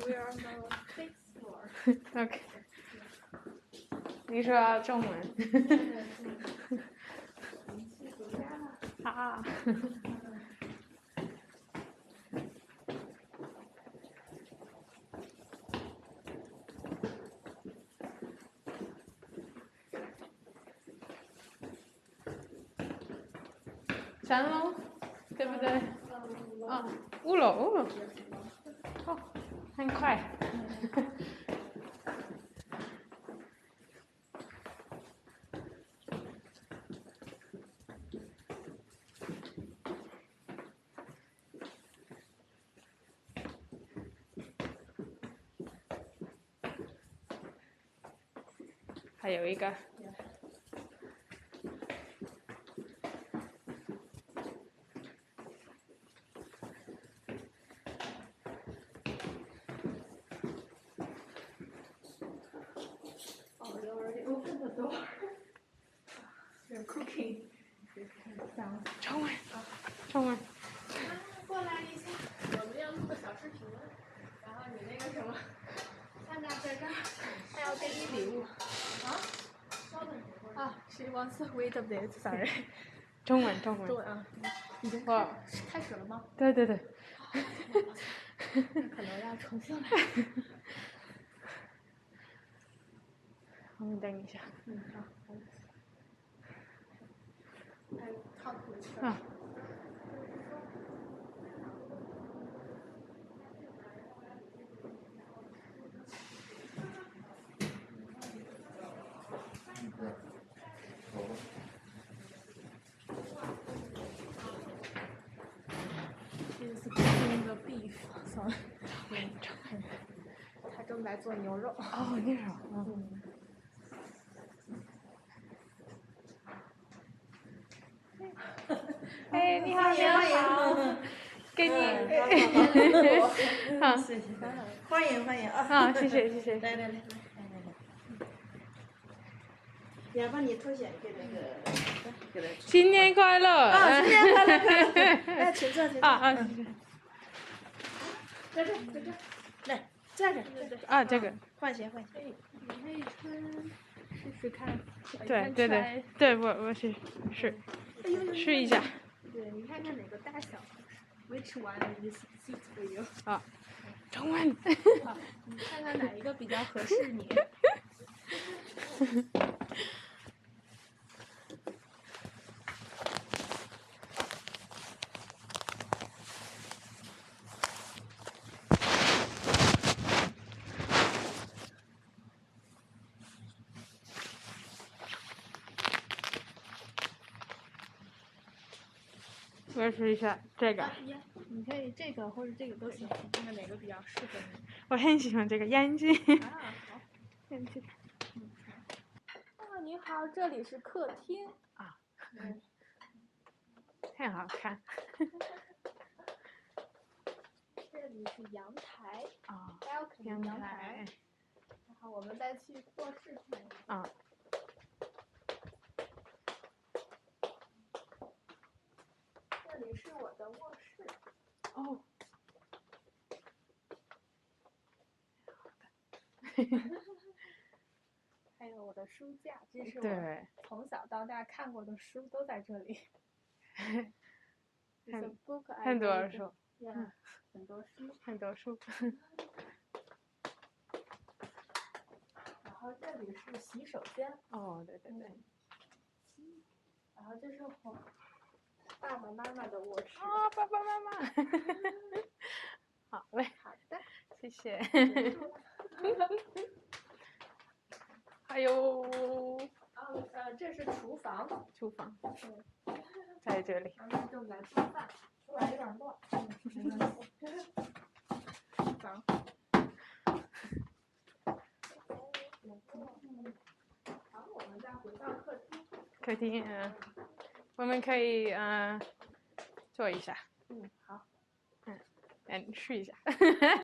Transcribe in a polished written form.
We are on the sixth floor. OK。你说中文。好。3楼，对不对？啊，5楼。哦，很快。还有一个。Oh, you already opened the door. You're cooking. 中文，中文。过来一下，我们要录个小视频，然后你那个什么，他俩在这儿，他要给你礼物。啊？稍等一会儿。啊 ，She wants to wait a bit. Sorry. 中文，中文。中文啊，已经开始了吗？对对对。可能要重新来。我们等一下。好。啊。She's cooking the beef. Sorry. 他正在做牛肉。哦，牛肉。哎，你好，你好。给你。好，谢谢。欢迎欢迎啊！好，谢谢谢谢。来。也把你头衔给那个，新年快乐！啊，新年快乐！来，请坐，请坐。啊，谢谢。在这，来，站着。啊，这个。换鞋。你可以穿试试看。对，我试一下。对，你看看哪个大小？Which one is suit for you？ 啊，中文。好，你看看哪一个比较合适你。我试一下这个。你可以这个或者这个都行，你看看哪个比较适合你。我很喜欢这个眼睛。啊，好。眼睛。你好，这里是客厅。啊。很好看。这里是阳台。啊。阳台。然后我们再去卧室看一下。啊。这里是我的卧室。哦。还有我的书架，这是我从小到大看过的书都在这里。很多书。很多书。然后这里是洗手间。哦，对。然后这是我爸爸妈妈的卧室。啊，爸爸妈妈。好嘞。好的，谢谢。还有。这是厨房。厨房。在这里。咱们正在吃饭，出来有点乱。厨房。好，我们再回到客厅。客厅，我们可以坐一下。好。试一下。